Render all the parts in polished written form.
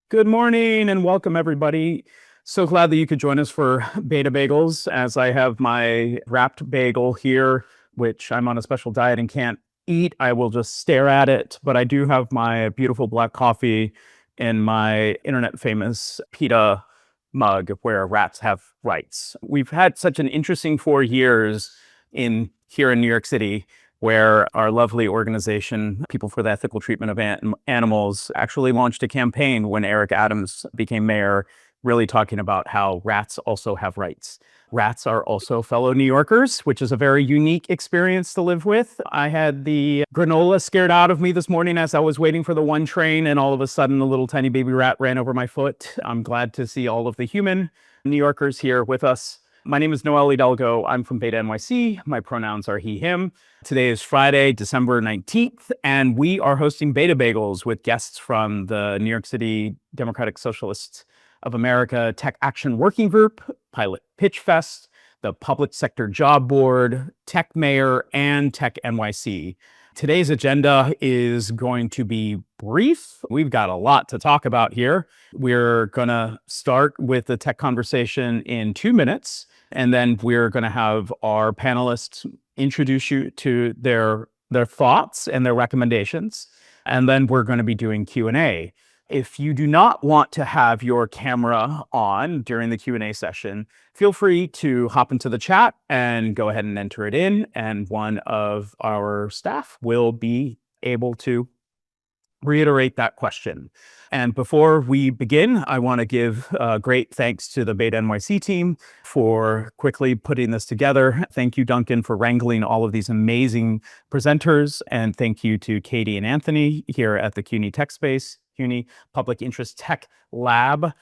Good morning and welcome, everybody. So glad that you could join us for BetaBagels, as I have my wrapped bagel here, which I'm on a special diet and can't eat. I will just stare at it, but I do have my beautiful black coffee in my internet famous PETA mug where rats have rights. We've had such an interesting 4 years here in New York City, where our lovely organization, People for the Ethical Treatment of Animals, actually launched a campaign when Eric Adams became mayor, really talking about how rats also have rights. Rats are also fellow New Yorkers, which is a very unique experience to live with. I had the granola scared out of me this morning as I was waiting for the 1 train, and all of a sudden, a little tiny baby rat ran over my foot. I'm glad to see all of the human New Yorkers here with us. My name is Noel Hidalgo. I'm from BetaNYC. My pronouns are he, him. Today is Friday, December 19th, and we are hosting BetaBagels with guests from the New York City Democratic Socialists of America Tech Action Working Group, Pilot Pitch Fest, the Public Sector Job Board, Tech Mayor, and Tech NYC. Today's agenda is going to be brief. We've got a lot to talk about here. We're going to start with the tech conversation in 2 minutes, and then we're going to have our panelists introduce you to their thoughts and their recommendations, and then we're going to be doing Q&A. If you do not want to have your camera on during the Q&A session, feel free to hop into the chat and go ahead and enter it in, and one of our staff will be able to reiterate that question. And before we begin, I want to give great thanks to the BetaNYC team for quickly putting this together. Thank you, Duncan, for wrangling all of these amazing presenters. And thank you to Katie and Anthony here at the CUNY Tech Space, CUNY Public Interest Tech Lab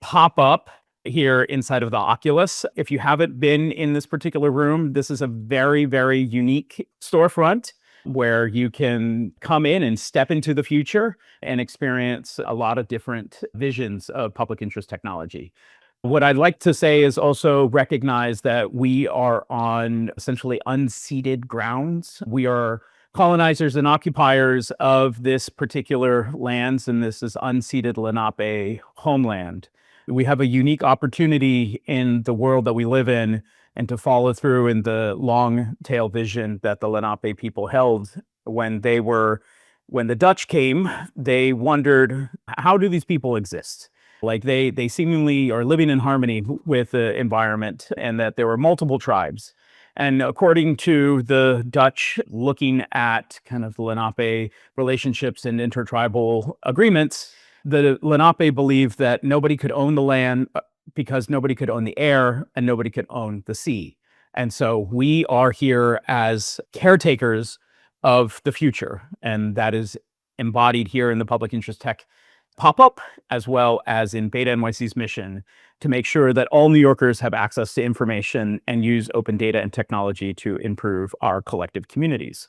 pop-up here inside of the Oculus. If you haven't been in this particular room, this is a very, very unique storefront where you can come in and step into the future and experience a lot of different visions of public interest technology. What I'd like to say is also recognize that we are on essentially unceded grounds. We are colonizers and occupiers of this particular lands, and this is unceded Lenape homeland. We have a unique opportunity in the world that we live in, and to follow through in the long tail vision that the Lenape people held when the Dutch came. They wondered, how do these people exist? Like they seemingly are living in harmony with the environment, and that there were multiple tribes. And according to the Dutch, looking at kind of the Lenape relationships and intertribal agreements, the Lenape believed that nobody could own the land because nobody could own the air and nobody could own the sea. And so we are here as caretakers of the future, and that is embodied here in the Public Interest Tech pop-up, as well as in BetaNYC's mission to make sure that all New Yorkers have access to information and use open data and technology to improve our collective communities.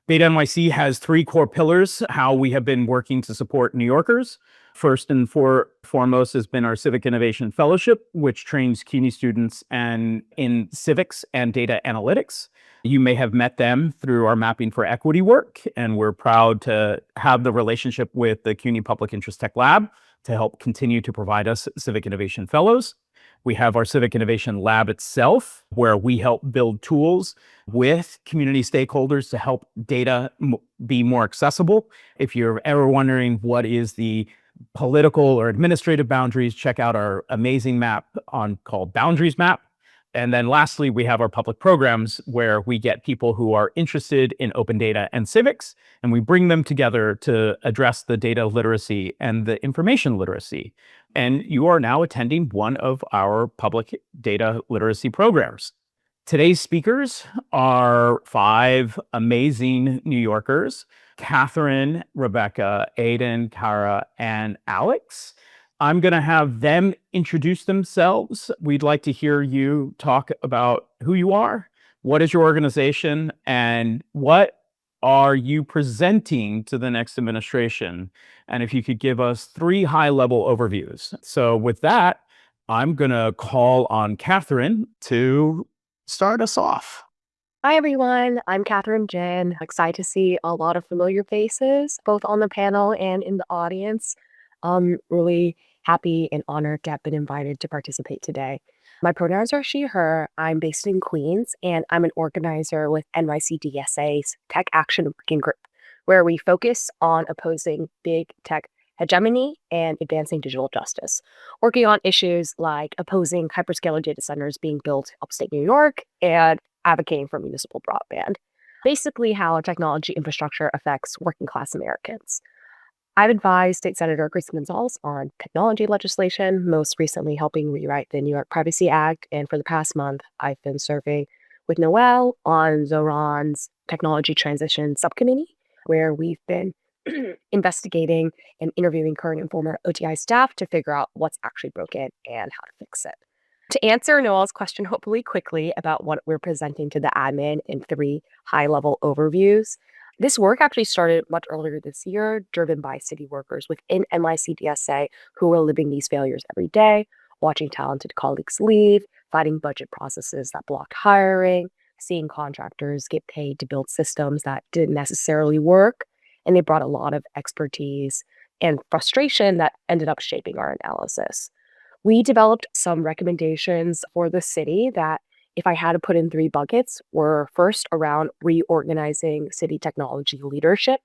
BetaNYC has 3 core pillars, how we have been working to support New Yorkers. First and foremost has been our Civic Innovation Fellowship, which trains CUNY students in civics and data analytics. You may have met them through our Mapping for Equity work, and we're proud to have the relationship with the CUNY Public Interest Tech Lab to help continue to provide us Civic Innovation Fellows. We have our Civic Innovation Lab itself, where we help build tools with community stakeholders to help data be more accessible. If you're ever wondering what is the political or administrative boundaries, check out our amazing map called Boundaries Map. And then lastly, we have our public programs, where we get people who are interested in open data and civics, and we bring them together to address the data literacy and the information literacy. And you are now attending one of our public data literacy programs. Today's speakers are 5 amazing New Yorkers: Catherine, Rebecca, Aiden, Kara, and Alex. I'm going to have them introduce themselves. We'd like to hear you talk about who you are, what is your organization, and what are you presenting to the next administration? And if you could give us 3 high-level overviews. So with that, I'm going to call on Catherine to start us off. Hi, everyone. I'm Catherine Jen. Excited to see a lot of familiar faces, both on the panel and in the audience. I'm really happy and honored to have been invited to participate today. My pronouns are she, her. I'm based in Queens, and I'm an organizer with NYC-DSA's Tech Action Working Group, where we focus on opposing big tech hegemony and advancing digital justice, working on issues like opposing hyperscaler data centers being built upstate New York and advocating for municipal broadband. Basically, how technology infrastructure affects working class Americans. I've advised State Senator Chris Gonzalez on technology legislation, most recently helping rewrite the New York Privacy Act. And for the past month, I've been serving with Noel on Zoran's technology transition subcommittee, where we've been investigating and interviewing current and former OTI staff to figure out what's actually broken and how to fix it. To answer Noel's question, hopefully quickly, about what we're presenting to the admin in three high level overviews. This work actually started much earlier this year, driven by city workers within NYC-DSA who are living these failures every day, watching talented colleagues leave, fighting budget processes that block hiring, seeing contractors get paid to build systems that didn't necessarily work. And they brought a lot of expertise and frustration that ended up shaping our analysis. We developed some recommendations for the city that, if I had to put in three buckets, were first around reorganizing city technology leadership,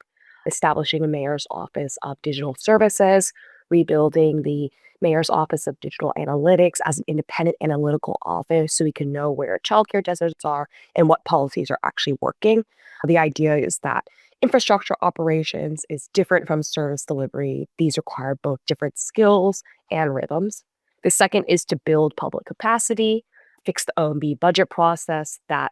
establishing a mayor's office of digital services, rebuilding the mayor's office of digital analytics as an independent analytical office so we can know where childcare deserts are and what policies are actually working. The idea is that infrastructure operations is different from service delivery. These require both different skills and rhythms. The second is to build public capacity, fix the OMB budget process that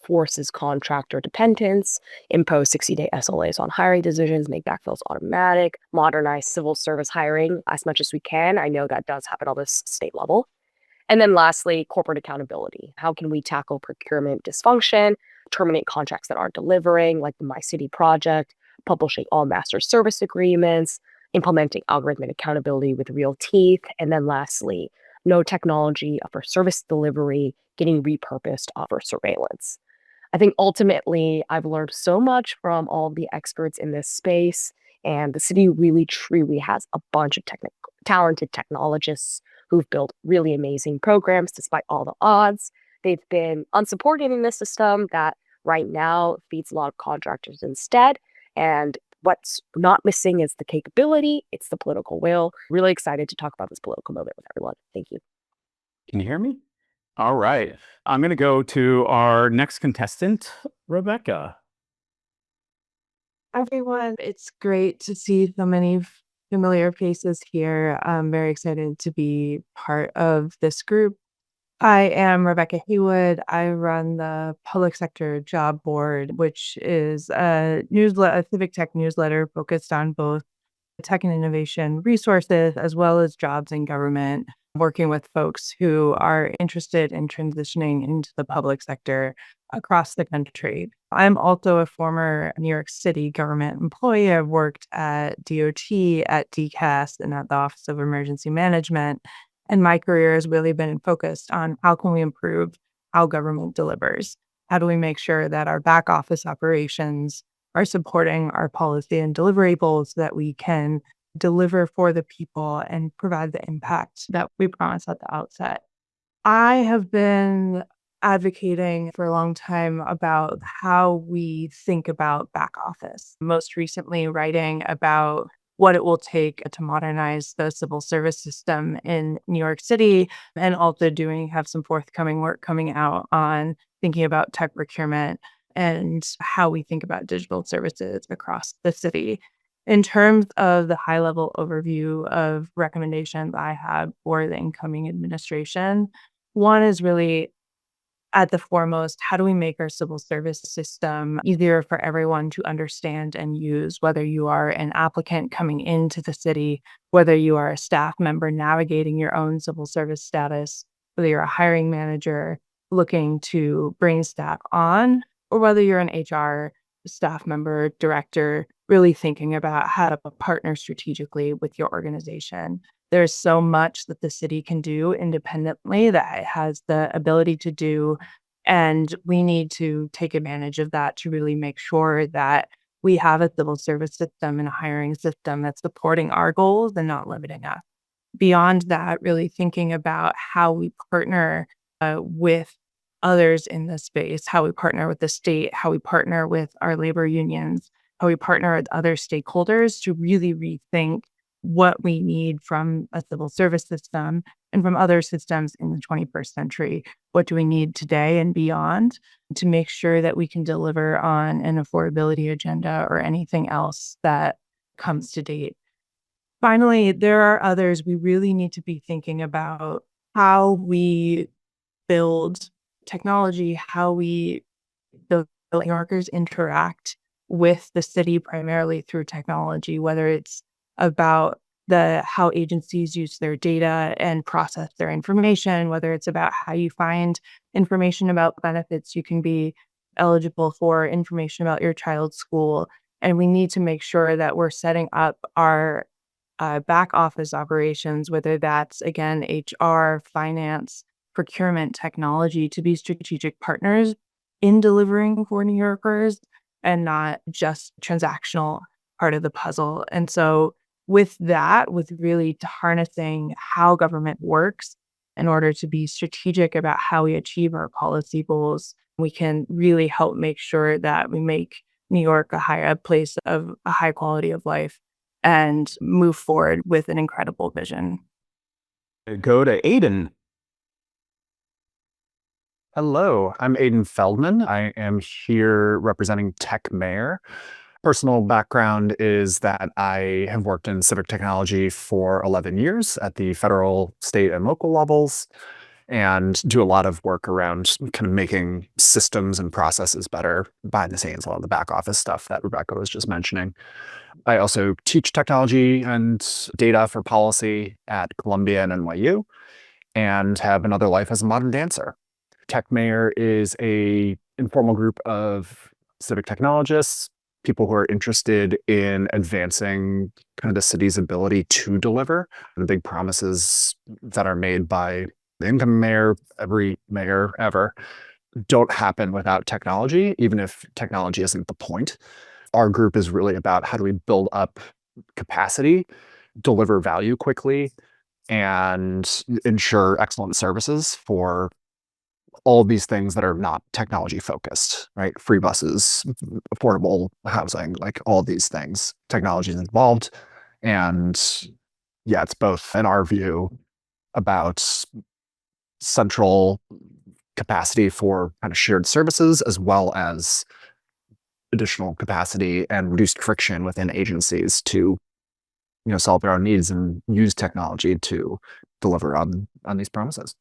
forces contractor dependence, impose 60-day SLAs on hiring decisions, make backfills automatic, modernize civil service hiring as much as we can. I know that does happen on this state level. And then lastly, corporate accountability. How can we tackle procurement dysfunction, terminate contracts that aren't delivering, like the My City project, publishing all master service agreements, implementing algorithmic accountability with real teeth, and then lastly, no technology for service delivery getting repurposed for surveillance. I think ultimately I've learned so much from all of the experts in this space, and the city really truly has a bunch of talented technologists who've built really amazing programs despite all the odds. They've been unsupported in this system that right now feeds a lot of contractors instead. And what's not missing is the capability, it's the political will. Really excited to talk about this political moment with everyone. Thank you. Can you hear me? All right. I'm going to go to our next contestant, Rebecca. Everyone, it's great to see so many familiar faces here. I'm very excited to be part of this group. I am Rebecca Heywood. I run the Public Sector Job Board, which is a civic tech newsletter focused on both tech and innovation resources as well as jobs in government, working with folks who are interested in transitioning into the public sector across the country. I'm also a former New York City government employee. I've worked at DOT, at DCAS, and at the Office of Emergency Management. And my career has really been focused on how can we improve how government delivers? How do we make sure that our back office operations are supporting our policy and delivery goals so that we can deliver for the people and provide the impact that we promised at the outset. I have been advocating for a long time about how we think about back office, most recently writing about what it will take to modernize the civil service system in New York City, and also have some forthcoming work coming out on thinking about tech procurement and how we think about digital services across the city. In terms of the high-level overview of recommendations I have for the incoming administration, one is really at the foremost, how do we make our civil service system easier for everyone to understand and use, whether you are an applicant coming into the city, whether you are a staff member navigating your own civil service status, whether you're a hiring manager looking to bring staff on, or whether you're an HR staff member, director, really thinking about how to partner strategically with your organization. There's so much that the city can do independently that it has the ability to do, and we need to take advantage of that to really make sure that we have a civil service system and a hiring system that's supporting our goals and not limiting us. Beyond that, really thinking about how we partner with others in this space, how we partner with the state, how we partner with our labor unions, how we partner with other stakeholders to really rethink what we need from a civil service system and from other systems in the 21st century. What do we need today and beyond to make sure that we can deliver on an affordability agenda or anything else that comes to date? Finally, there are others. We really need to be thinking about how we build technology, how we, the New Yorkers, interact with the city primarily through technology, whether it's about how agencies use their data and process their information, whether it's about how you find information about benefits you can be eligible for, information about your child's school. And we need to make sure that we're setting up our back office operations, whether that's, again, HR, finance, procurement, technology, to be strategic partners in delivering for New Yorkers and not just transactional part of the puzzle. And so with that, with really harnessing how government works in order to be strategic about how we achieve our policy goals, we can really help make sure that we make New York a place of a high quality of life and move forward with an incredible vision. Go to Aiden. Hello, I'm Aiden Feldman. I am here representing Tech Mayor. Personal background is that I have worked in civic technology for 11 years at the federal, state, and local levels, and do a lot of work around kind of making systems and processes better behind the scenes, a lot of the back office stuff that Rebecca was just mentioning. I also teach technology and data for policy at Columbia and NYU, and have another life as a modern dancer. Tech Mayor is a informal group of civic technologists, people who are interested in advancing kind of the city's ability to deliver the big promises that are made by the incoming mayor, every mayor ever, don't happen without technology, even if technology isn't the point. Our group is really about how do we build up capacity, deliver value quickly, and ensure excellent services for all these things that are not technology focused, right? Free buses, affordable housing, like all these things, technology is involved. And yeah, it's both, in our view, about central capacity for kind of shared services, as well as additional capacity and reduced friction within agencies to, solve their own needs and use technology to deliver on these promises.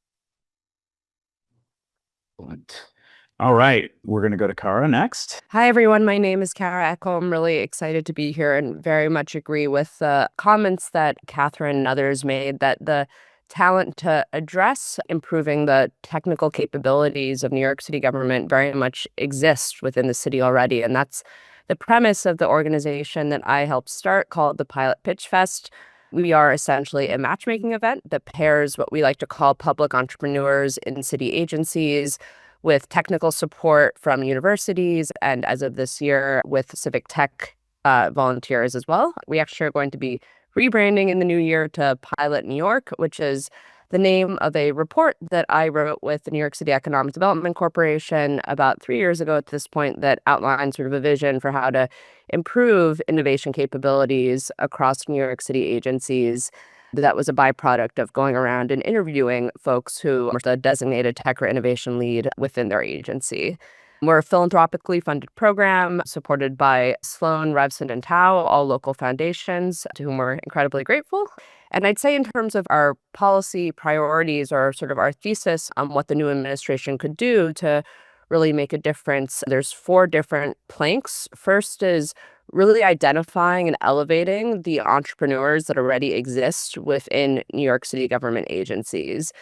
All right, we're going to go to Kara next. Hi, everyone. My name is Kara Echo. I'm really excited to be here and very much agree with the comments that Catherine and others made, that the talent to address improving the technical capabilities of New York City government very much exists within the city already. And that's the premise of the organization that I helped start, called the Pilot Pitch Fest. We are essentially a matchmaking event that pairs what we like to call public entrepreneurs in city agencies with technical support from universities, and as of this year, with civic tech volunteers as well. We actually are going to be rebranding in the new year to Pilot New York, which is the name of a report that I wrote with the New York City Economic Development Corporation about 3 years ago at this point, that outlines sort of a vision for how to improve innovation capabilities across New York City agencies. That was a byproduct of going around and interviewing folks who are the designated tech or innovation lead within their agency. We're a philanthropically funded program supported by Sloan, Revson, and Tao, all local foundations to whom we're incredibly grateful. And I'd say in terms of our policy priorities, or sort of our thesis on what the new administration could do to really make a difference, there's 4 different planks. First is really identifying and elevating the entrepreneurs that already exist within New York City government agencies.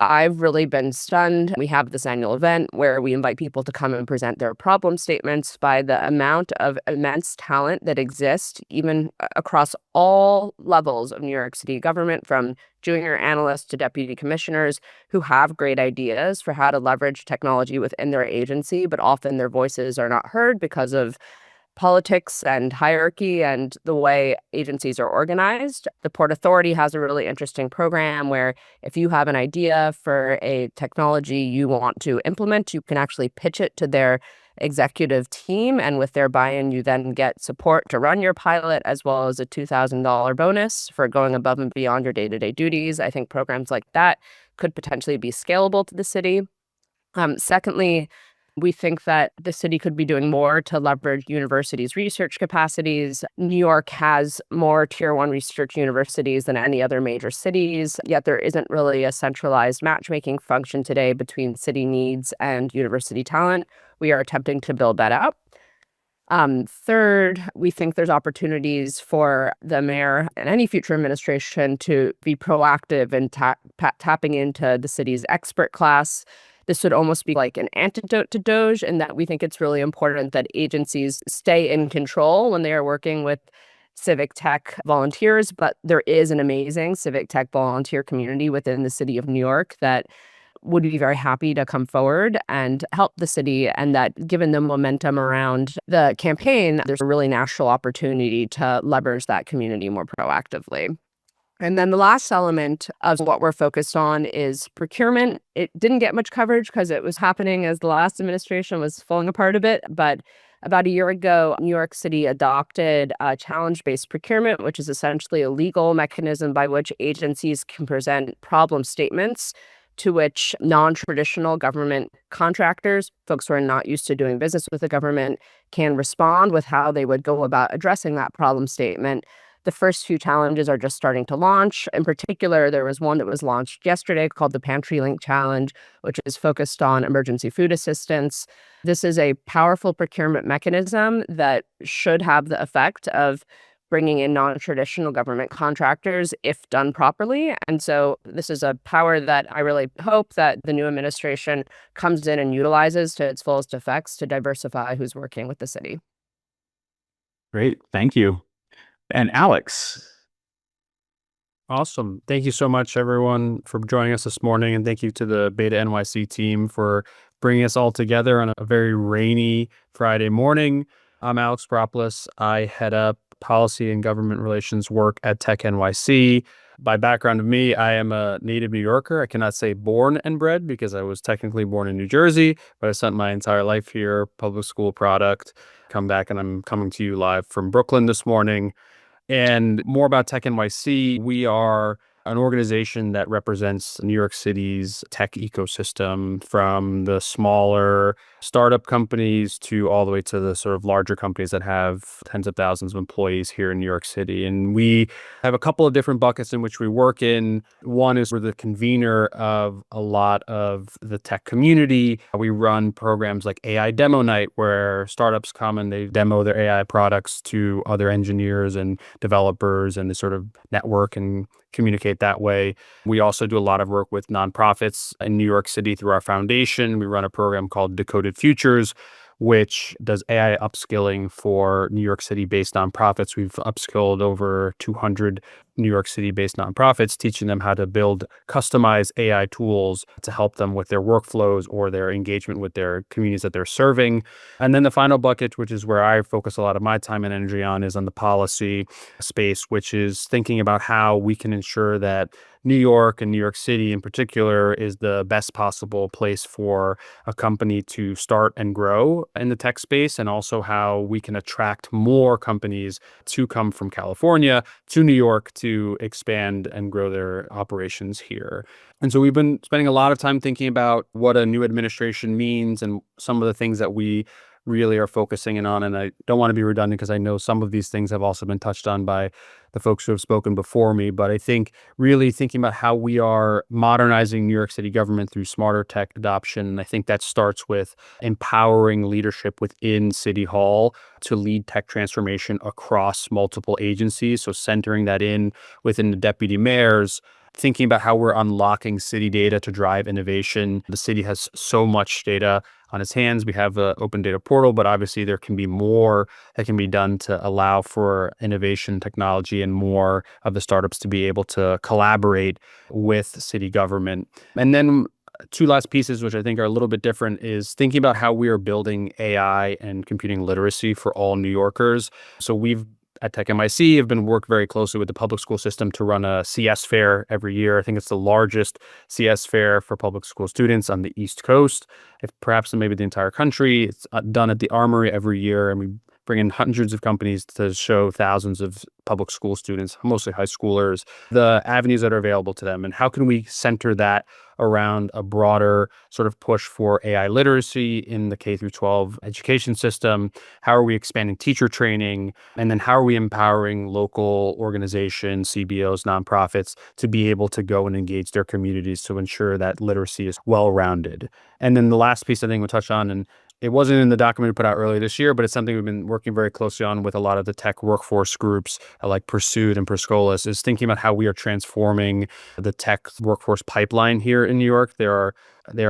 I've really been stunned. We have this annual event where we invite people to come and present their problem statements, by the amount of immense talent that exists, even across all levels of New York City government, from junior analysts to deputy commissioners, who have great ideas for how to leverage technology within their agency, but often their voices are not heard because of politics and hierarchy and the way agencies are organized. The Port Authority has a really interesting program where if you have an idea for a technology you want to implement, you can actually pitch it to their executive team. And with their buy-in, you then get support to run your pilot, as well as a $2,000 bonus for going above and beyond your day-to-day duties. I think programs like that could potentially be scalable to the city. Secondly, we think that the city could be doing more to leverage universities' research capacities. New York has more tier one research universities than any other major cities, yet there isn't really a centralized matchmaking function today between city needs and university talent. We are attempting to build that out. Third, we think there's opportunities for the mayor and any future administration to be proactive in tapping into the city's expert class. This would almost be like an antidote to DOGE, in that we think it's really important that agencies stay in control when they are working with civic tech volunteers. But there is an amazing civic tech volunteer community within the city of New York that would be very happy to come forward and help the city, and that given the momentum around the campaign, there's a really natural opportunity to leverage that community more proactively. And then the last element of what we're focused on is procurement. It didn't get much coverage because it was happening as the last administration was falling apart a bit. But about a year ago, New York City adopted challenge-based procurement, which is essentially a legal mechanism by which agencies can present problem statements to which non-traditional government contractors, folks who are not used to doing business with the government, can respond with how they would go about addressing that problem statement. The first few challenges are just starting to launch. In particular, there was one that was launched yesterday called the Pantry Link Challenge, which is focused on emergency food assistance. This is a powerful procurement mechanism that should have the effect of bringing in non-traditional government contractors if done properly. And so this is a power that I really hope that the new administration comes in and utilizes to its fullest effects to diversify who's working with the city. Great. Thank you. And Alex. Awesome. Thank you so much, everyone, for joining us this morning. And thank you to the BetaNYC team for bringing us all together on a very rainy Friday morning. I'm Alex Propoulos. I head up policy and government relations work at Tech NYC. By background of me, I am a native New Yorker. I cannot say born and bred because I was technically born in New Jersey, but I spent my entire life here, public school product, come back, and I'm coming to you live from Brooklyn this morning. And more about Tech NYC, we are an organization that represents New York City's tech ecosystem, from the smaller startup companies to all the way to the sort of larger companies that have tens of thousands of employees here in New York City. And we have a couple of different buckets in which we work in. One is we're the convener of a lot of the tech community. We run programs like AI Demo Night, where startups come and they demo their AI products to other engineers and developers, and they sort of network and communicate that way. We also do a lot of work with nonprofits in New York City through our foundation. We run a program called Decoded Futures, which does AI upskilling for New York City-based nonprofits. We've upskilled over 200 New York City-based nonprofits, teaching them how to build customized AI tools to help them with their workflows or their engagement with their communities that they're serving. And then the final bucket, which is where I focus a lot of my time and energy on, is on the policy space, which is thinking about how we can ensure that New York and New York City in particular is the best possible place for a company to start and grow in the tech space, and also how we can attract more companies to come from California to New York to expand and grow their operations here. And so we've been spending a lot of time thinking about what a new administration means and some of the things that we really are focusing in on. And I don't want to be redundant because I know some of these things have also been touched on by the folks who have spoken before me. But I think really thinking about how we are modernizing New York City government through smarter tech adoption. And I think that starts with empowering leadership within City Hall to lead tech transformation across multiple agencies. So centering that in within the deputy mayors, thinking about how we're unlocking city data to drive innovation. The city has so much data on its hands. We have the open data portal, but obviously there can be more that can be done to allow for innovation, technology, and more of the startups to be able to collaborate with city government. And then two last pieces, which I think are a little bit different, is thinking about how we are building AI and computing literacy for all New Yorkers. So we've at Tech NYC have been working very closely with the public school system to run a CS fair every year. I think it's the largest CS fair for public school students on the East Coast, if perhaps maybe the entire country. It's done at the Armory every year, and we bring in hundreds of companies to show thousands of public school students, mostly high schoolers, the avenues that are available to them. And how can we center that around a broader sort of push for AI literacy in the K through 12 education system? How are we expanding teacher training? And then how are we empowering local organizations, CBOs, nonprofits to be able to go and engage their communities to ensure that literacy is well-rounded? And then the last piece I think we'll touch on, and it wasn't in the document we put out earlier this year, but it's something we've been working very closely on with a lot of the tech workforce groups like Pursuit and Perscolas, is thinking about how we are transforming the tech workforce pipeline here in New York. There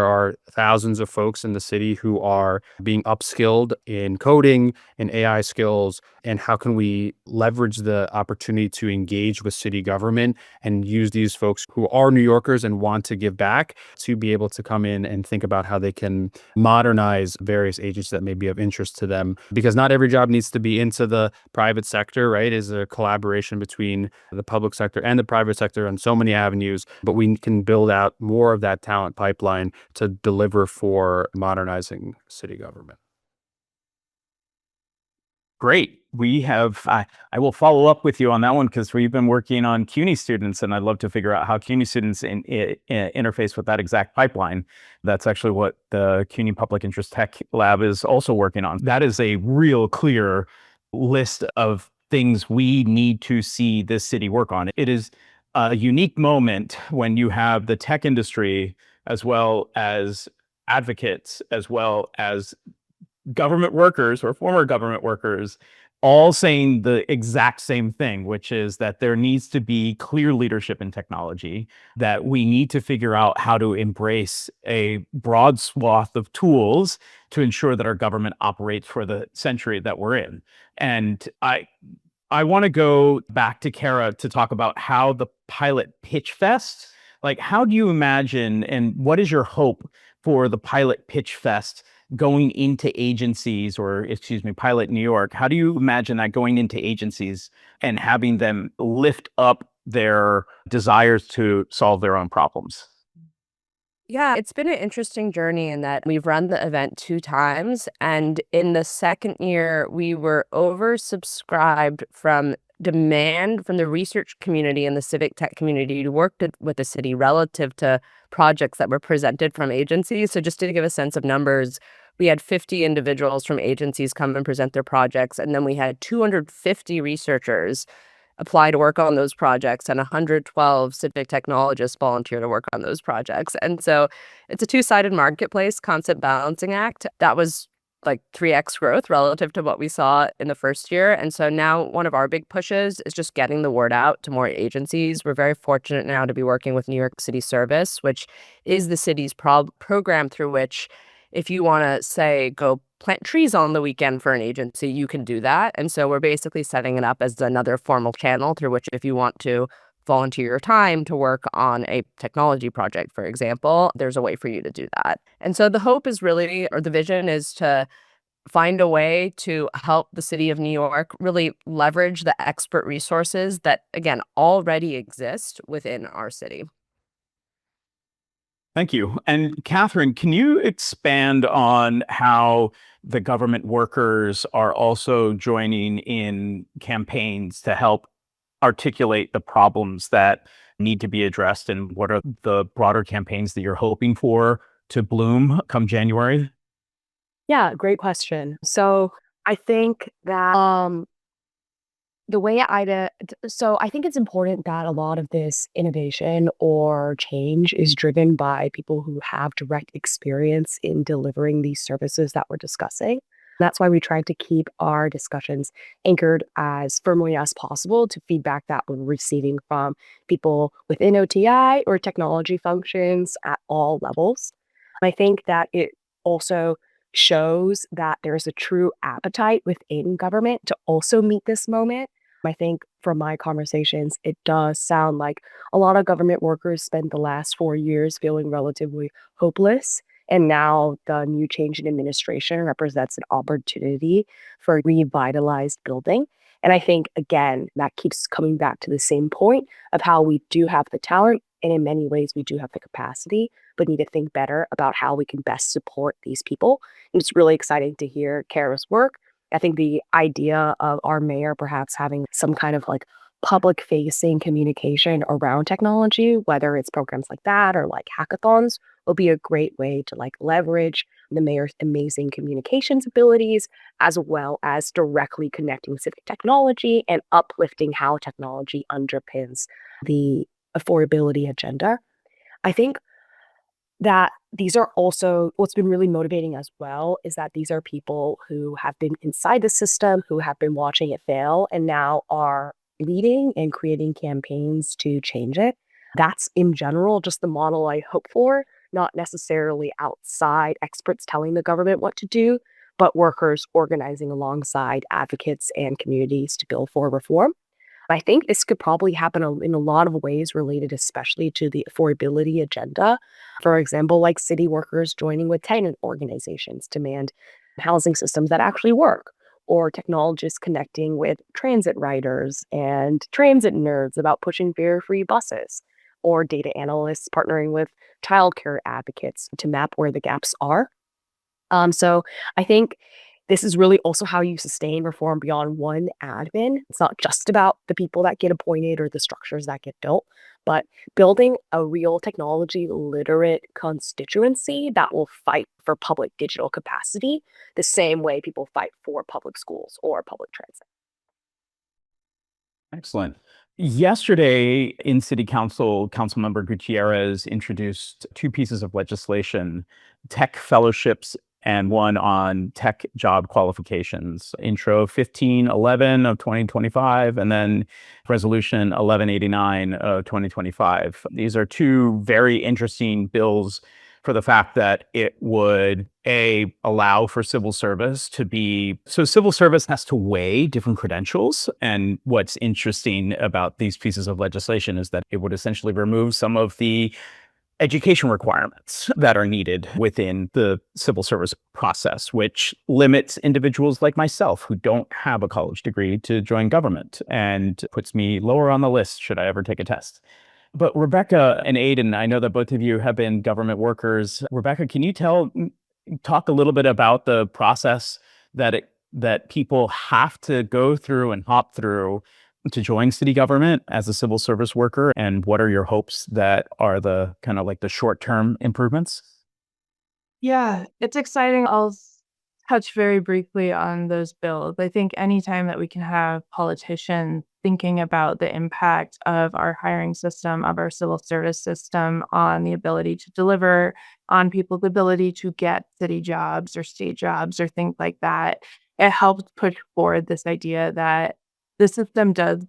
are thousands of folks in the city who are being upskilled in coding and AI skills. And how can we leverage the opportunity to engage with city government and use these folks who are New Yorkers and want to give back to be able to come in and think about how they can modernize various agencies that may be of interest to them? Because not every job needs to be into the private sector, right? Is a collaboration between the public sector and the private sector on so many avenues, but we can build out more of that talent pipeline to deliver for modernizing city government. Great. I will follow up with you on that one because we've been working on CUNY students, and I'd love to figure out how CUNY students interface with that exact pipeline. That's actually what the CUNY Public Interest Tech Lab is also working on. That is a real clear list of things we need to see this city work on. It is a unique moment when you have the tech industry as well as advocates, as well as government workers or former government workers, all saying the exact same thing, which is that there needs to be clear leadership in technology, that we need to figure out how to embrace a broad swath of tools to ensure that our government operates for the century that we're in. And I want to go back to Kara to talk about how the pilot pitch fest, like how do you imagine and what is your hope for the pilot pitch fest going into agencies, or excuse me, Pilot New York? How do you imagine that going into agencies and having them lift up their desires to solve their own problems? Yeah, it's been an interesting journey in that we've run the event 2 times, and in the second year, we were oversubscribed from demand from the research community and the civic tech community who worked with the city relative to projects that were presented from agencies. So just to give a sense of numbers, we had 50 individuals from agencies come and present their projects, and then we had 250 researchers apply to work on those projects, and 112 civic technologists volunteer to work on those projects. And so it's a two-sided marketplace concept balancing act. That was like 3x growth relative to what we saw in the first year. And so now one of our big pushes is just getting the word out to more agencies. We're very fortunate now to be working with New York City Service, which is the city's program through which if you want to, say, go plant trees on the weekend for an agency, you can do that. And so we're basically setting it up as another formal channel through which if you want to volunteer your time to work on a technology project, for example, there's a way for you to do that. And so the hope is really, or the vision is to find a way to help the city of New York really leverage the expert resources that, again, already exist within our city. Thank you. And Catherine, can you expand on how the government workers are also joining in campaigns to help articulate the problems that need to be addressed, and what are the broader campaigns that you're hoping for to bloom come January? Yeah, great question. So I think that the way so I think it's important that a lot of this innovation or change is driven by people who have direct experience in delivering these services that we're discussing. That's why we try to keep our discussions anchored as firmly as possible to feedback that we're receiving from people within OTI or technology functions at all levels. I think that it also shows that there's a true appetite within government to also meet this moment. I think from my conversations, it does sound like a lot of government workers spent the last 4 years feeling relatively hopeless. And now the new change in administration represents an opportunity for revitalized building. And I think, again, that keeps coming back to the same point of how we do have the talent. And in many ways, we do have the capacity, but need to think better about how we can best support these people. And it's really exciting to hear Kara's work. I think the idea of our mayor perhaps having some kind of like public facing communication around technology, whether it's programs like that or like hackathons, will be a great way to like leverage the mayor's amazing communications abilities, as well as directly connecting civic technology and uplifting how technology underpins the affordability agenda. I think that these are also what's been really motivating as well is that these are people who have been inside the system, who have been watching it fail, and now are leading and creating campaigns to change it. That's in general just the model I hope for, not necessarily outside experts telling the government what to do, but workers organizing alongside advocates and communities to build for reform. I think this could probably happen in a lot of ways related especially to the affordability agenda. For example, like city workers joining with tenant organizations to demand housing systems that actually work, or technologists connecting with transit riders and transit nerds about pushing fare-free buses, or data analysts partnering with childcare advocates to map where the gaps are. So I think this is really also how you sustain reform beyond one admin. It's not just about the people that get appointed or the structures that get built, but building a real technology literate constituency that will fight for public digital capacity the same way people fight for public schools or public transit. Excellent. Yesterday in City Council, Councilmember Gutierrez introduced two pieces of legislation, tech fellowships and one on tech job qualifications. Intro 1511 of 2025 and then Resolution 1189 of 2025. These are two very interesting bills for the fact that it would allow for civil service to be so civil service has to weigh different credentials. And what's interesting about these pieces of legislation is that it would essentially remove some of the education requirements that are needed within the civil service process, which limits individuals like myself who don't have a college degree to join government and puts me lower on the list should I ever take a test. But Rebecca and Aiden, I know that both of you have been government workers. Rebecca, can you talk a little bit about the process that people have to go through and hop through to join city government as a civil service worker, and what are your hopes that are the kind of like the short-term improvements? Yeah, it's exciting. Touch very briefly on those bills. I think anytime that we can have politicians thinking about the impact of our hiring system, of our civil service system on the ability to deliver, on people's ability to get city jobs or state jobs or things like that, it helps push forward this idea that the system does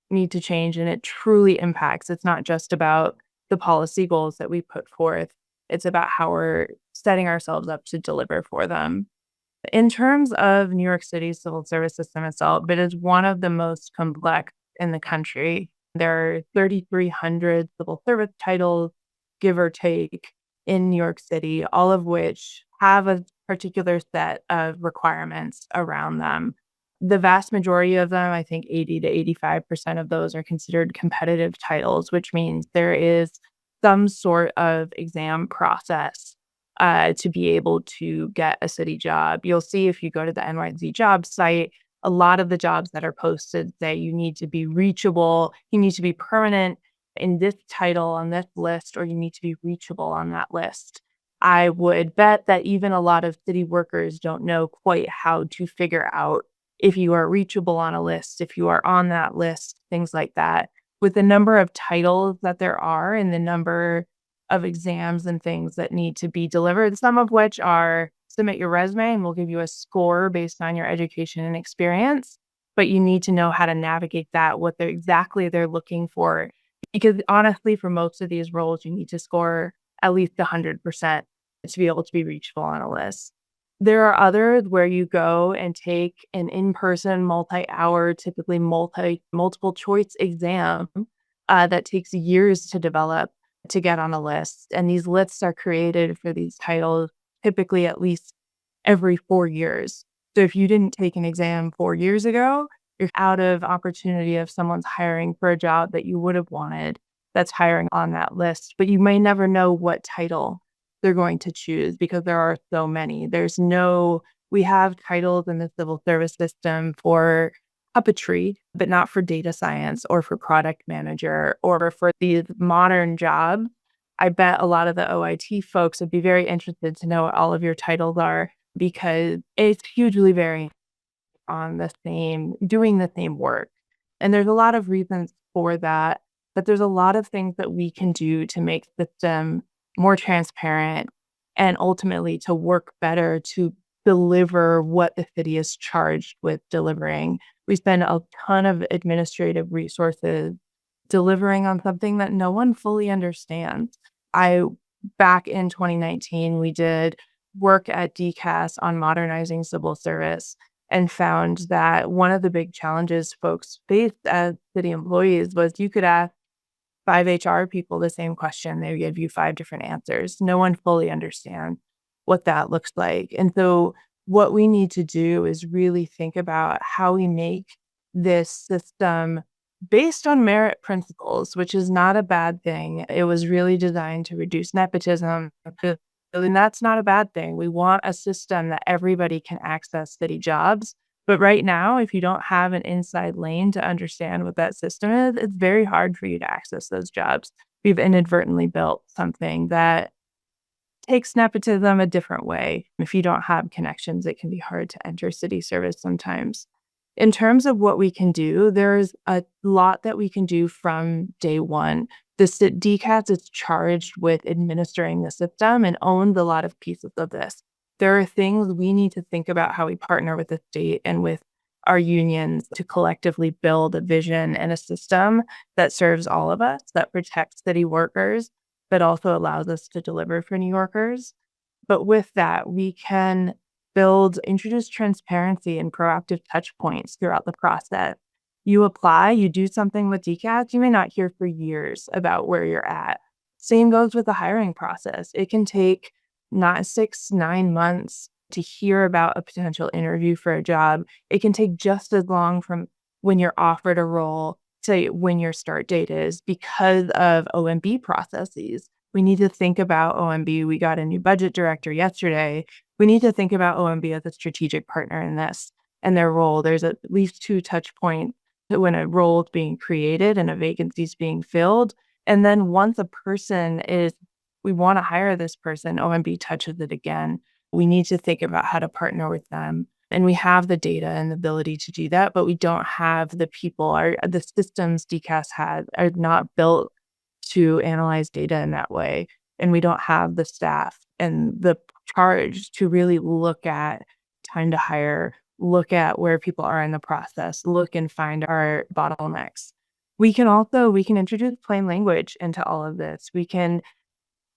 need to change and it truly impacts. It's not just about the policy goals that we put forth. It's about how we're setting ourselves up to deliver for them. In terms of New York City's civil service system itself, it is one of the most complex in the country. There are 3,300 civil service titles, give or take, in New York City, all of which have a particular set of requirements around them. The vast majority of them, I think 80 to 85% of those are considered competitive titles, which means there is some sort of exam process to be able to get a city job. You'll see if you go to the NYC job site, a lot of the jobs that are posted say you need to be reachable, you need to be permanent in this title on this list, or you need to be reachable on that list. I would bet that even a lot of city workers don't know quite how to figure out if you are reachable on a list, if you are on that list, things like that. With the number of titles that there are and the number of exams and things that need to be delivered, some of which are submit your resume and we'll give you a score based on your education and experience. But you need to know how to navigate that, what they're looking for. Because honestly, for most of these roles, you need to score at least 100% to be able to be reachable on a list. There are others where you go and take an in-person, multi-hour, typically multiple choice exam that takes years to develop to get on a list. And these lists are created for these titles typically at least every 4 years. So if you didn't take an exam 4 years ago, you're out of opportunity if someone's hiring for a job that you would have wanted that's hiring on that list. But you may never know what title they're going to choose because there are so many. We have titles in the civil service system for puppetry, but not for data science or for product manager or for these modern jobs. I bet a lot of the OIT folks would be very interested to know what all of your titles are because it's hugely varying on doing the same work. And there's a lot of reasons for that, but there's a lot of things that we can do to make the system more transparent and ultimately to work better to deliver what the city is charged with delivering. We spend a ton of administrative resources delivering on something that no one fully understands. Back in 2019, we did work at DCAS on modernizing civil service and found that one of the big challenges folks faced as city employees was you could ask 5 HR people the same question, they would give you 5 different answers. No one fully understands what that looks like. And so what we need to do is really think about how we make this system based on merit principles, which is not a bad thing. It was really designed to reduce nepotism. And that's not a bad thing. We want a system that everybody can access city jobs. But right now, if you don't have an inside lane to understand what that system is, it's very hard for you to access those jobs. We've inadvertently built something that takes nepotism a different way. If you don't have connections, it can be hard to enter city service sometimes. In terms of what we can do, there's a lot that we can do from day one. The DCAS is charged with administering the system and owns a lot of pieces of this. There are things we need to think about how we partner with the state and with our unions to collectively build a vision and a system that serves all of us, that protects city workers, but also allows us to deliver for New Yorkers. But with that, we can introduce transparency and proactive touch points throughout the process. You apply, you do something with DCAS, you may not hear for years about where you're at. Same goes with the hiring process. It can take not 6-9 months to hear about a potential interview for a job. It can take just as long from when you're offered a role to when your start date is because of OMB processes. We need to think about OMB. We got a new budget director yesterday. We need to think about OMB as a strategic partner in this and their role. There's at least 2 touch points when a role is being created and a vacancy is being filled. And then once we want to hire this person, OMB touches it again. We need to think about how to partner with them. And we have the data and the ability to do that, but we don't have the people. The systems DCAS has are not built to analyze data in that way. And we don't have the staff and the charge to really look at time to hire, look at where people are in the process, look and find our bottlenecks. We can introduce plain language into all of this. We can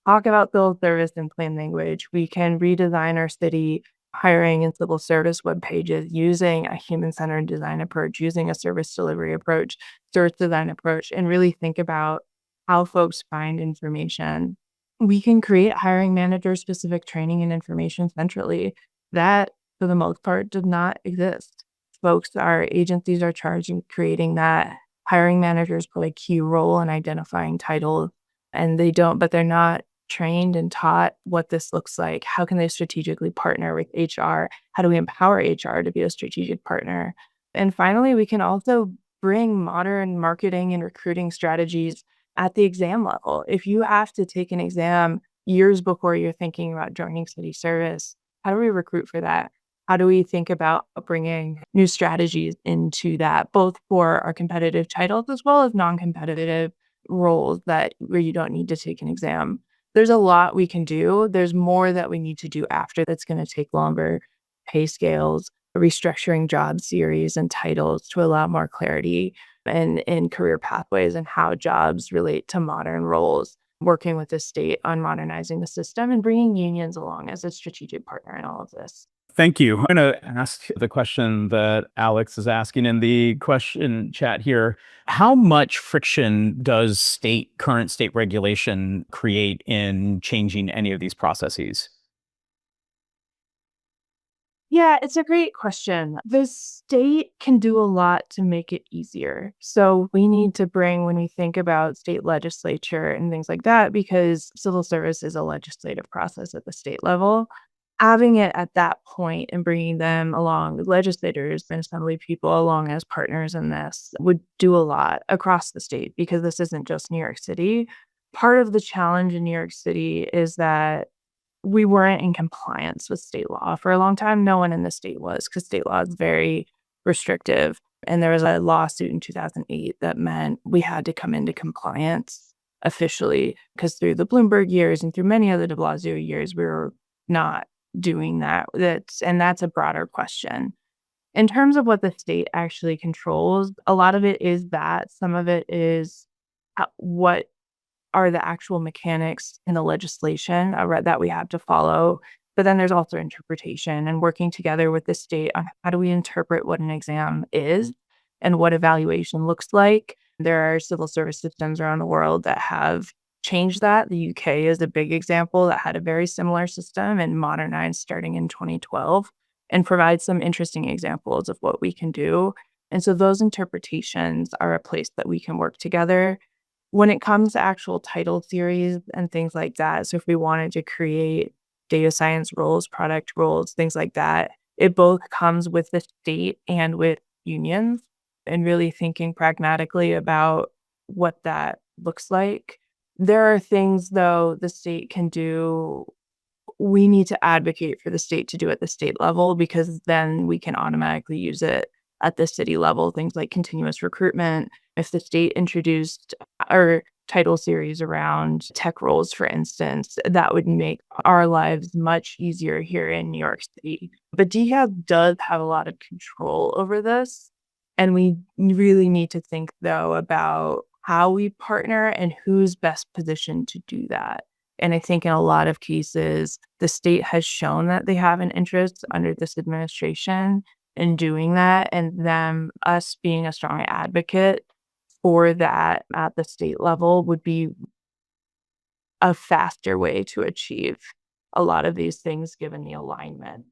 talk about civil service in plain language. We can redesign our city hiring and civil service web pages using a human-centered design approach, using a service delivery approach, service design approach, and really think about how folks find information. We can create hiring manager-specific training and information centrally. That, for the most part, does not exist. Our agencies are charged in creating that. Hiring managers play a key role in identifying titles, and they're not trained and taught what this looks like. How can they strategically partner with HR? How do we empower HR to be a strategic partner? And finally, we can also bring modern marketing and recruiting strategies at the exam level. If you have to take an exam years before you're thinking about joining city service, how do we recruit for that? How do we think about bringing new strategies into that, both for our competitive titles as well as non-competitive roles where you don't need to take an exam? There's a lot we can do. There's more that we need to do after that's going to take longer. Pay scales, restructuring job series and titles to allow more clarity and in career pathways and how jobs relate to modern roles, working with the state on modernizing the system and bringing unions along as a strategic partner in all of this. Thank you. I'm going to ask the question that Alex is asking in the question chat here. How much friction does current state regulation create in changing any of these processes? Yeah, it's a great question. The state can do a lot to make it easier. So we need to bring, when we think about state legislature and things like that, because civil service is a legislative process at the state level, having it at that point and bringing them along, legislators and assembly people along as partners in this would do a lot across the state, because this isn't just New York City. Part of the challenge in New York City is that we weren't in compliance with state law for a long time. No one in the state was, because state law is very restrictive. And there was a lawsuit in 2008 that meant we had to come into compliance officially, because through the Bloomberg years and through many other de Blasio years, we were not doing that. That's a broader question. In terms of what the state actually controls, a lot of it is that. Some of it is what are the actual mechanics in the legislation that we have to follow. But then there's also interpretation and working together with the state on how do we interpret what an exam is and what evaluation looks like. There are civil service systems around the world that have changed that. The UK is a big example that had a very similar system and modernized starting in 2012 and provides some interesting examples of what we can do. And so those interpretations are a place that we can work together. When it comes to actual title theories and things like that, so if we wanted to create data science roles, product roles, things like that, it both comes with the state and with unions, and really thinking pragmatically about what that looks like. There are things, though, the state can do. We need to advocate for the state to do at the state level, because then we can automatically use it at the city level, things like continuous recruitment. If the state introduced our title series around tech roles, for instance, that would make our lives much easier here in New York City. But DCAB does have a lot of control over this. And we really need to think, though, about how we partner and who's best positioned to do that. And I think in a lot of cases, the state has shown that they have an interest under this administration in doing that, and us being a strong advocate for that at the state level would be a faster way to achieve a lot of these things given the alignment.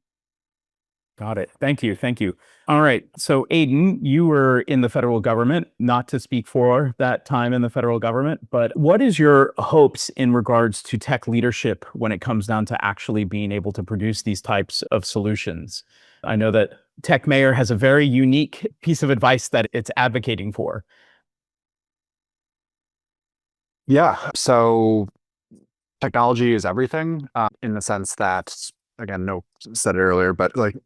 Got it. Thank you. Thank you. All right. So, Aiden, you were in the federal government, not to speak for that time in the federal government, but what is your hopes in regards to tech leadership when it comes down to actually being able to produce these types of solutions? I know that Tech Mayor has a very unique piece of advice that it's advocating for. Yeah. So technology is everything, in the sense that, again, said it earlier, but like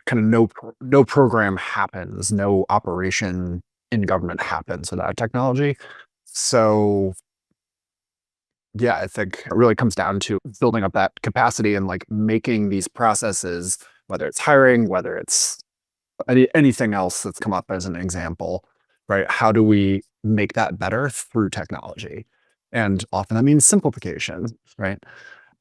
kind of no program happens, no operation in government happens without technology. So yeah, I think it really comes down to building up that capacity and like making these processes, whether it's hiring, whether it's anything else that's come up as an example, right? How do we make that better through technology? And often that means simplification, right?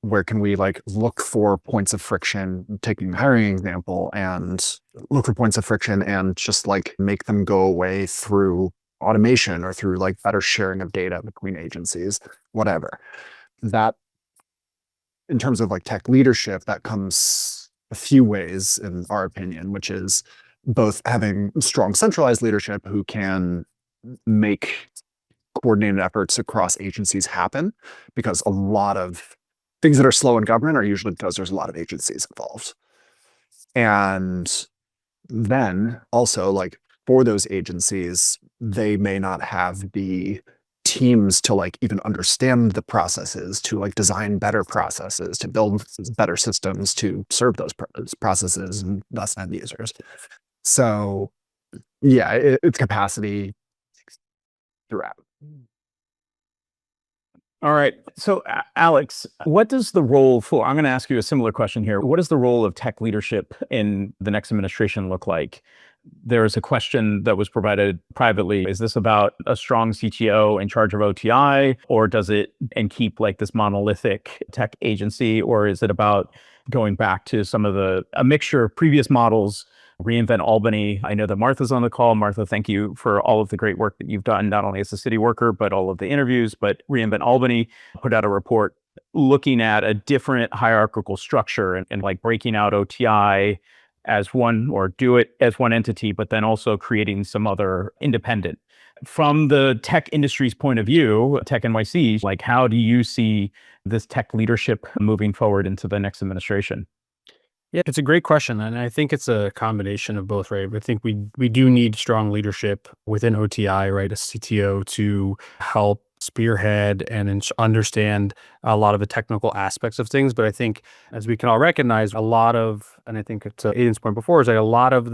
Where can we like look for points of friction, taking the hiring example, and look for points of friction and just like make them go away through automation or through like better sharing of data between agencies, whatever. That, in terms of like tech leadership, that comes a few ways in our opinion, which is both having strong centralized leadership who can make coordinated efforts across agencies happen, because a lot of things that are slow in government are usually because there's a lot of agencies involved. And then also, like, for those agencies, they may not have the teams to like even understand the processes, to like design better processes, to build better systems to serve those processes and thus end users. So yeah, it's capacity throughout. All right. So, Alex, what does the role for, I'm going to ask you a similar question here. What does the role of tech leadership in the next administration look like? There is a question that was provided privately. Is this about a strong CTO in charge of OTI, or does it and keep like this monolithic tech agency, or is it about going back to some of a mixture of previous models, Reinvent Albany. I know that Martha's on the call. Martha, thank you for all of the great work that you've done, not only as a city worker, but all of the interviews. But Reinvent Albany put out a report looking at a different hierarchical structure and like breaking out OTI as one, or do it as one entity, but then also creating some other independent. From the tech industry's point of view, Tech NYC, like how do you see this tech leadership moving forward into the next administration? Yeah, it's a great question, and I think it's a combination of both, right? I think we do need strong leadership within OTI, right? A CTO to help spearhead and understand a lot of the technical aspects of things. But I think, as we can all recognize, a lot of, and I think to Aiden's point before, is like a lot of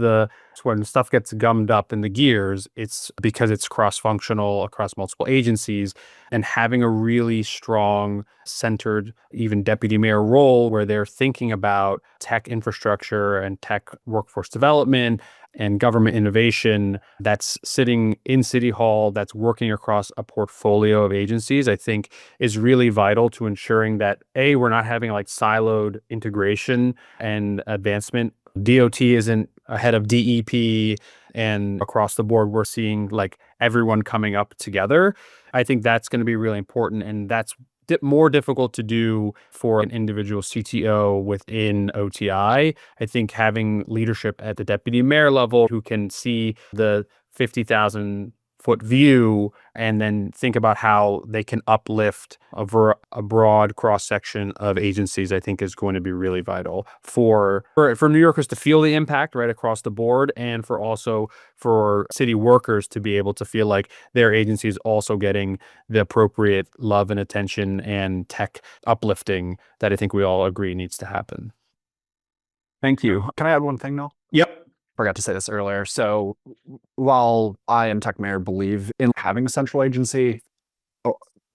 when stuff gets gummed up in the gears, it's because it's cross-functional across multiple agencies, and having a really strong, centered, even deputy mayor role where they're thinking about tech infrastructure and tech workforce development and government innovation that's sitting in City Hall, that's working across a portfolio of agencies, I think is really vital to ensuring that, A, we're not having like siloed integration and advancement. DOT isn't ahead of DEP, and across the board, we're seeing like everyone coming up together. I think that's going to be really important, and that's more difficult to do for an individual CTO within OTI. I think having leadership at the deputy mayor level who can see the 50,000-foot view and then think about how they can uplift a broad cross-section of agencies, I think is going to be really vital for New Yorkers to feel the impact right across the board, and for city workers to be able to feel like their agency is also getting the appropriate love and attention and tech uplifting that I think we all agree needs to happen. Thank you. Can I add one thing, Noel? Yep. Forgot to say this earlier. So while I and Tech Mayor believe in having a central agency,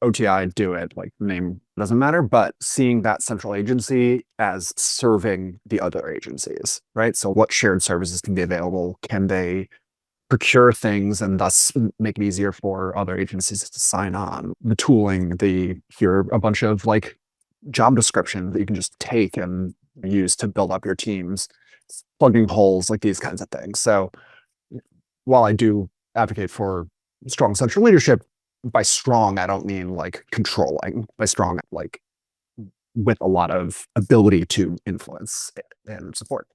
OTI do it, like name doesn't matter, but seeing that central agency as serving the other agencies, right? So what shared services can be available? Can they procure things and thus make it easier for other agencies to sign on? The tooling, here are a bunch of like job descriptions that you can just take and use to build up your teams, plugging holes, like these kinds of things. So while I do advocate for strong central leadership, by strong, I don't mean like controlling. By strong, like with a lot of ability to influence and support.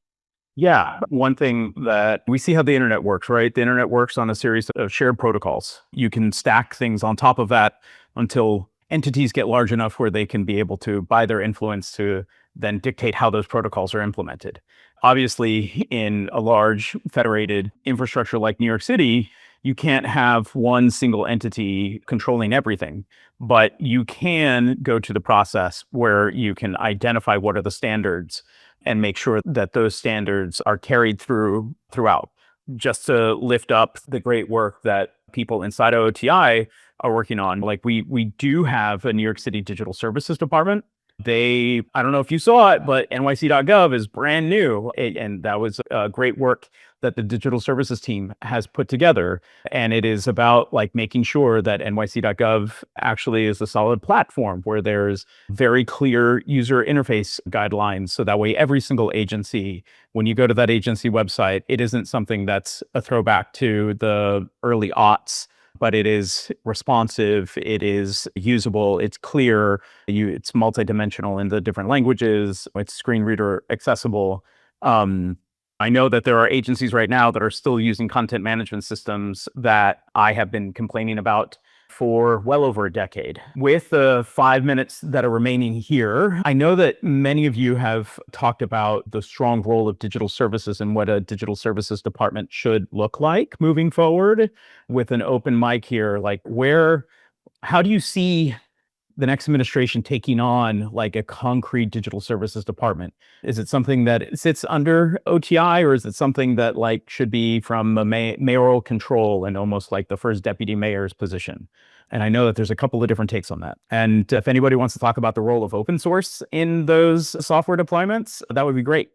Yeah. One thing that we see how the internet works, right? The internet works on a series of shared protocols. You can stack things on top of that until entities get large enough where they can be able to, by their influence, to then dictate how those protocols are implemented. Obviously, in a large federated infrastructure like New York City, you can't have one single entity controlling everything, but you can go to the process where you can identify what are the standards and make sure that those standards are carried throughout. Just to lift up the great work that people inside of OTI are working on. Like we do have a New York City Digital Services Department. I don't know if you saw it, but NYC.gov is brand new. And that was great work that the digital services team has put together. And it is about like making sure that NYC.gov actually is a solid platform where there's very clear user interface guidelines. So that way, every single agency, when you go to that agency website, it isn't something that's a throwback to the early aughts, but it is responsive, it is usable, it's clear, it's multidimensional in the different languages, it's screen reader accessible. I know that there are agencies right now that are still using content management systems that I have been complaining about for well over a decade. With the 5 minutes that are remaining here, I know that many of you have talked about the strong role of digital services and what a digital services department should look like moving forward. With an open mic here, like how do you see the next administration taking on like a concrete digital services department? Is it something that sits under OTI, or is it something that like should be from a mayoral control and almost like the first deputy mayor's position? And I know that there's a couple of different takes on that. And if anybody wants to talk about the role of open source in those software deployments, that would be great.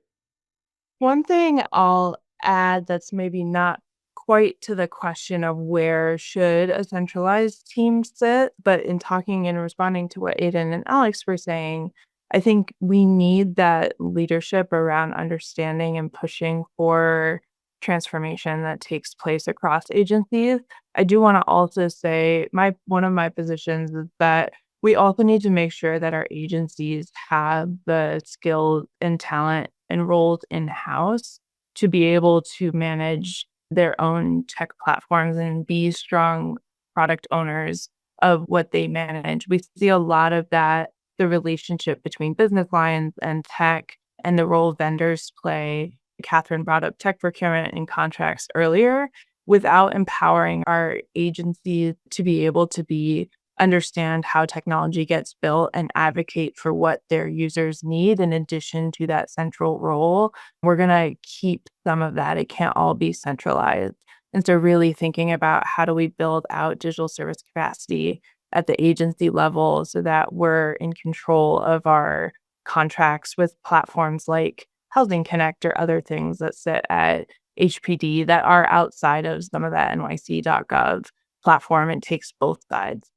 One thing I'll add that's maybe not quite to the question of where should a centralized team sit, but in talking and responding to what Aiden and Alex were saying, I think we need that leadership around understanding and pushing for transformation that takes place across agencies. I do want to also say one of my positions is that we also need to make sure that our agencies have the skills and talent and roles in-house to be able to manage their own tech platforms and be strong product owners of what they manage. We see a lot of that, the relationship between business lines and tech and the role vendors play. Catherine brought up tech procurement and contracts earlier. Without empowering our agencies to be able to understand how technology gets built and advocate for what their users need in addition to that central role, we're going to keep some of that. It can't all be centralized. And so really thinking about how do we build out digital service capacity at the agency level so that we're in control of our contracts with platforms like Housing Connect or other things that sit at HPD that are outside of some of that NYC.gov platform. It takes both sides.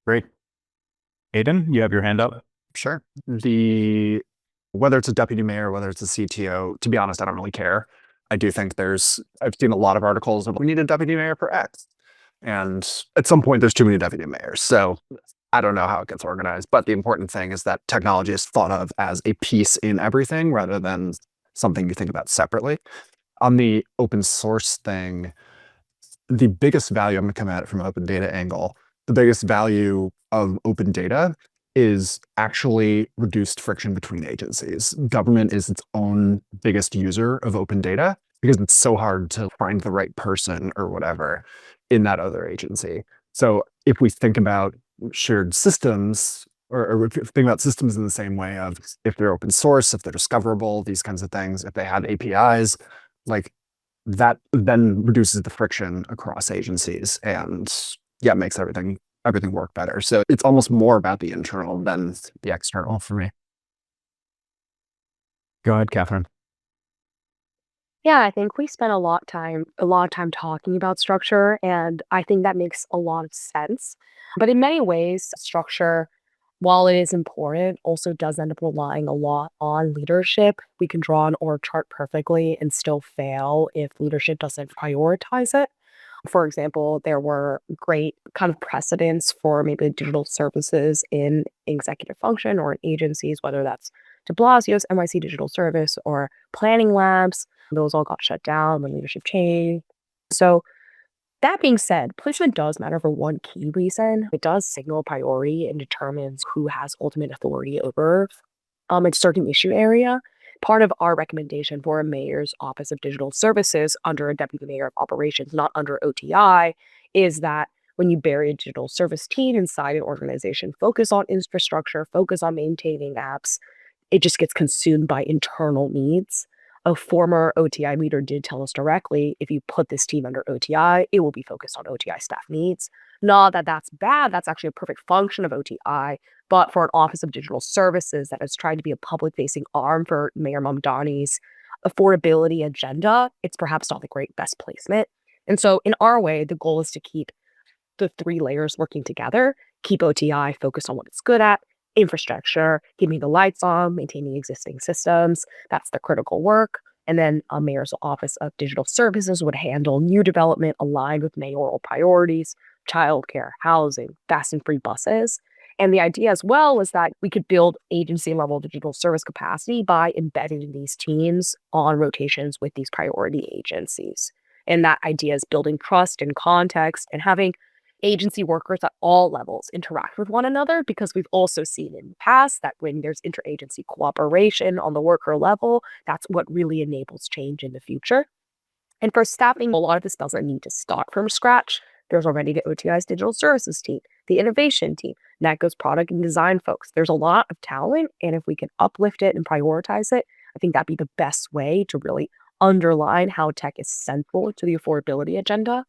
Great. Aiden, you have your hand up. Sure. Whether it's a deputy mayor, whether it's a CTO, to be honest, I don't really care. I do think I've seen a lot of articles of we need a deputy mayor for X. And at some point, there's too many deputy mayors. So I don't know how it gets organized. But the important thing is that technology is thought of as a piece in everything rather than something you think about separately. On the open source thing, the biggest value, I'm going to come at it from an open data angle, the biggest value of open data is actually reduced friction between agencies. Government is its own biggest user of open data because it's so hard to find the right person or whatever in that other agency. So if we think about shared systems, or if you think about systems in the same way of if they're open source, if they're discoverable, these kinds of things, if they have APIs, like that then reduces the friction across agencies and makes everything work better. So it's almost more about the internal than the external for me. Go ahead, Catherine. Yeah, I think we spent a lot of time talking about structure, and I think that makes a lot of sense. But in many ways, structure, while it is important, also does end up relying a lot on leadership. We can draw an org chart perfectly and still fail if leadership doesn't prioritize it. For example, there were great kind of precedents for maybe digital services in executive function or in agencies, whether that's de Blasio's NYC Digital Service or planning labs. Those all got shut down when leadership changed. So that being said, placement does matter for one key reason. It does signal priority and determines who has ultimate authority over a certain issue area. Part of our recommendation for a mayor's office of digital services under a deputy mayor of operations, not under OTI, is that when you bury a digital service team inside an organization, focus on infrastructure, focus on maintaining apps, it just gets consumed by internal needs. A former OTI leader did tell us directly, if you put this team under OTI, it will be focused on OTI staff needs. Not that that's bad, that's actually a perfect function of OTI, but for an Office of Digital Services that is trying to be a public-facing arm for Mayor Mamdani's affordability agenda, it's perhaps not the best placement. And so in our way, the goal is to keep the three layers working together, keep OTI focused on what it's good at, infrastructure, keeping the lights on, maintaining existing systems. That's the critical work. And then a mayor's office of digital services would handle new development aligned with mayoral priorities, childcare, housing, fast and free buses. And the idea as well was that we could build agency level digital service capacity by embedding these teams on rotations with these priority agencies. And that idea is building trust and context and having agency workers at all levels interact with one another, because we've also seen in the past that when there's interagency cooperation on the worker level, that's what really enables change in the future. And for staffing, a lot of this doesn't need to start from scratch. There's already the OTI's digital services team, the innovation team, NACO's product and design folks. There's a lot of talent, and if we can uplift it and prioritize it, I think that'd be the best way to really underline how tech is central to the affordability agenda.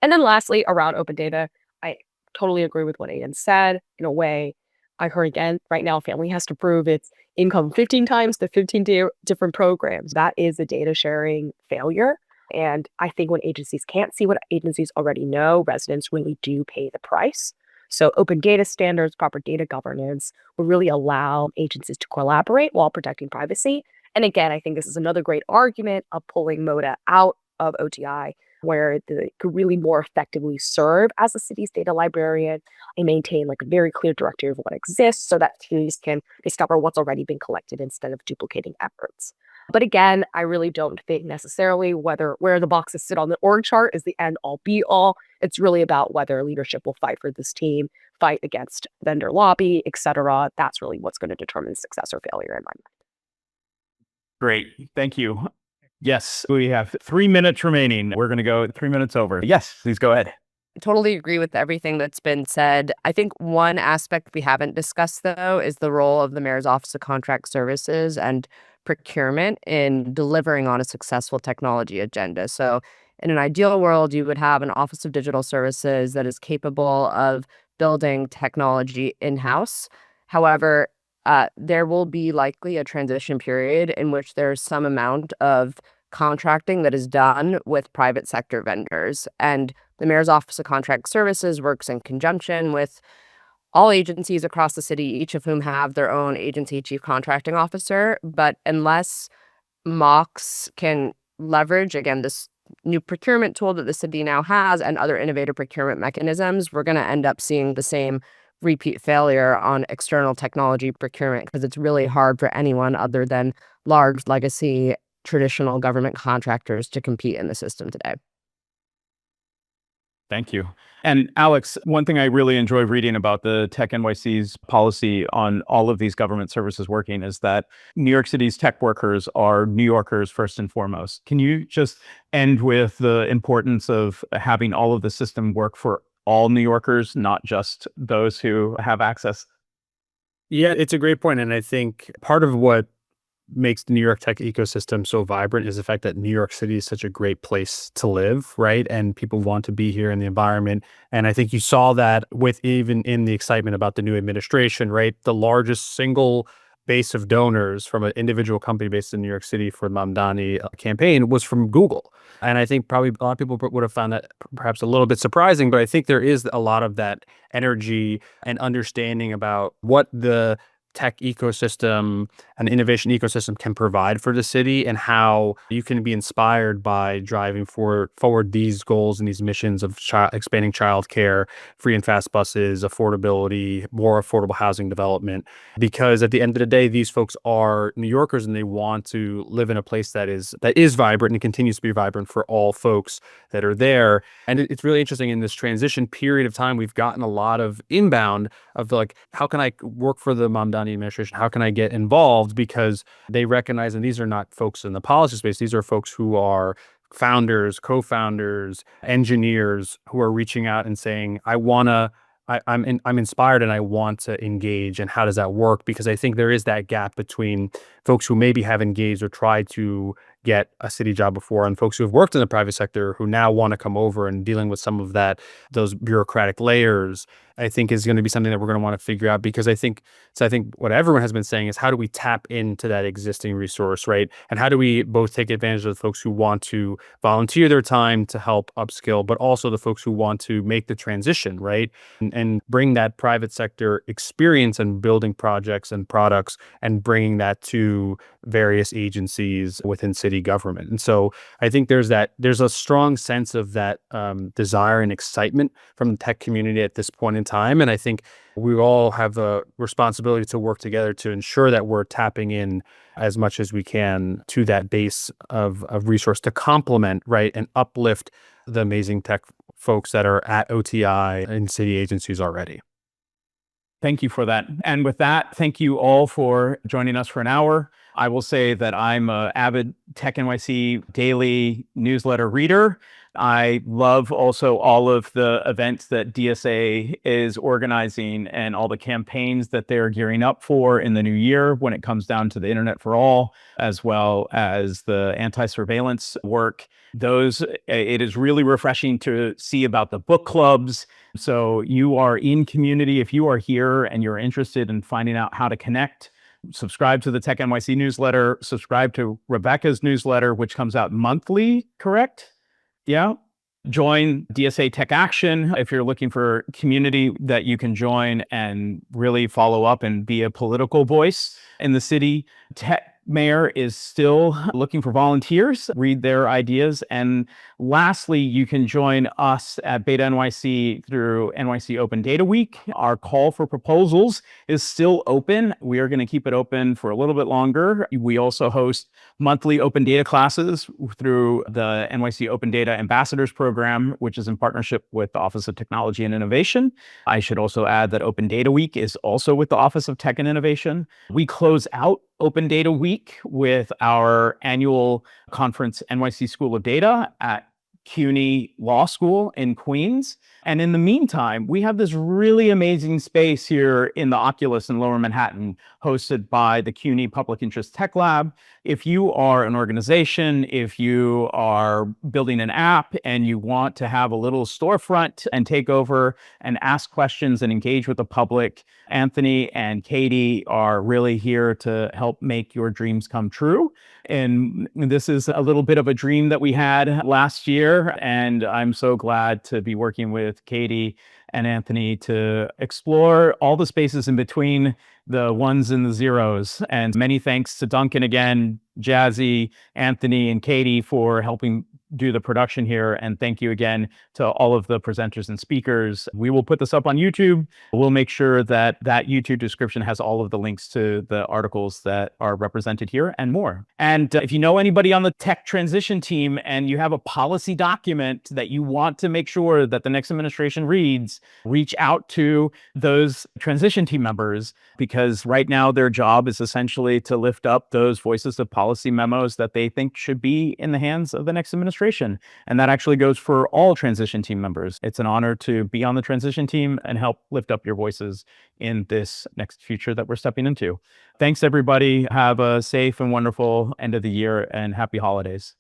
And then lastly, around open data, I totally agree with what Aiden said. In a way, I heard again, right now, a family has to prove its income 15 times to 15 different programs. That is a data sharing failure. And I think when agencies can't see what agencies already know, residents really do pay the price. So open data standards, proper data governance will really allow agencies to collaborate while protecting privacy. And again, I think this is another great argument of pulling MODA out of OTI, where it could really more effectively serve as the city's data librarian and maintain like a very clear directory of what exists so that cities can discover what's already been collected instead of duplicating efforts. But again, I really don't think necessarily where the boxes sit on the org chart is the end all be all. It's really about whether leadership will fight for this team, fight against vendor lobby, etc. That's really what's going to determine success or failure in my mind. Great. Thank you. Yes, we have 3 minutes remaining. We're going to go 3 minutes over. Yes, please go ahead. Totally agree with everything that's been said. I think one aspect we haven't discussed, though, is the role of the Mayor's Office of Contract Services and procurement in delivering on a successful technology agenda. So, in an ideal world, you would have an Office of Digital Services that is capable of building technology in-house. However, there will be likely a transition period in which there's some amount of contracting that is done with private sector vendors. And the Mayor's Office of Contract Services works in conjunction with all agencies across the city, each of whom have their own agency chief contracting officer. But unless MOCs can leverage, again, this new procurement tool that the city now has and other innovative procurement mechanisms, we're going to end up seeing the same repeat failure on external technology procurement because it's really hard for anyone other than large legacy traditional government contractors to compete in the system today. Thank you. And Alex, one thing I really enjoy reading about the Tech NYC's policy on all of these government services working is that New York City's tech workers are New Yorkers first and foremost. Can you just end with the importance of having all of the system work for all New Yorkers, not just those who have access? Yeah, it's a great point. And I think part of what makes the New York tech ecosystem so vibrant is the fact that New York City is such a great place to live, right? And people want to be here in the environment. And I think you saw that with even in the excitement about the new administration, right? The largest single base of donors from an individual company based in New York City for the Mamdani campaign was from Google. And I think probably a lot of people would have found that perhaps a little bit surprising, but I think there is a lot of that energy and understanding about what the tech ecosystem and innovation ecosystem can provide for the city and how you can be inspired by driving forward these goals and these missions of expanding childcare, free and fast buses, affordability, more affordable housing development. Because at the end of the day, these folks are New Yorkers and they want to live in a place that is vibrant and continues to be vibrant for all folks that are there. And it's really interesting in this transition period of time, we've gotten a lot of inbound of like, how can I work for the Mamdani administration? How can I get involved? Because they recognize, and these are not folks in the policy space, these are folks who are founders, co-founders, engineers who are reaching out and saying, I'm inspired and I want to engage. And how does that work? Because I think there is that gap between folks who maybe have engaged or tried to get a city job before and folks who have worked in the private sector who now want to come over and dealing with some of those bureaucratic layers, I think is going to be something that we're going to want to figure out because I think what everyone has been saying is how do we tap into that existing resource, right? And how do we both take advantage of the folks who want to volunteer their time to help upskill, but also the folks who want to make the transition, right? And bring that private sector experience and building projects and products and bringing that to various agencies within city government. And so I think there's a strong sense of that desire and excitement from the tech community at this point in time. And I think we all have a responsibility to work together to ensure that we're tapping in as much as we can to that base of resource to complement, right, and uplift the amazing tech folks that are at OTI and city agencies already. Thank you for that. And with that, thank you all for joining us for an hour. I will say that I'm an avid Tech NYC daily newsletter reader. I love also all of the events that DSA is organizing and all the campaigns that they're gearing up for in the new year when it comes down to the Internet for All, as well as the anti-surveillance work. It is really refreshing to see about the book clubs. So you are in community. If you are here and you're interested in finding out how to connect, subscribe to the Tech NYC newsletter, subscribe to Rebecca's newsletter, which comes out monthly, correct? Yeah. join DSA Tech Action if you're looking for community that you can join and really follow up and be a political voice in the city. Tech Mayor is still looking for volunteers, read their ideas. And lastly, you can join us at BetaNYC through NYC Open Data Week. Our call for proposals is still open. We are going to keep it open for a little bit longer. We also host monthly open data classes through the NYC Open Data Ambassadors Program, which is in partnership with the Office of Technology and Innovation. I should also add that Open Data Week is also with the Office of Tech and Innovation. We close out Open Data Week with our annual conference, NYC School of Data at CUNY Law School in Queens. And in the meantime, we have this really amazing space here in the Oculus in Lower Manhattan, hosted by the CUNY Public Interest Tech Lab. If you are an organization, if you are building an app and you want to have a little storefront and take over and ask questions and engage with the public, Anthony and Katie are really here to help make your dreams come true. And this is a little bit of a dream that we had last year. And I'm so glad to be working with Katie and Anthony to explore all the spaces in between the ones and the zeros. And many thanks to Duncan again, Jazzy, Anthony, and Katie for helping do the production here. And thank you again to all of the presenters and speakers. We will put this up on YouTube. We'll make sure that that YouTube description has all of the links to the articles that are represented here and more. And if you know anybody on the tech transition team and you have a policy document that you want to make sure that the next administration reads, reach out to those transition team members, because right now their job is essentially to lift up those voices of policy memos that they think should be in the hands of the next administration. And that actually goes for all transition team members. It's an honor to be on the transition team and help lift up your voices in this next future that we're stepping into. Thanks, everybody. Have a safe and wonderful end of the year and happy holidays.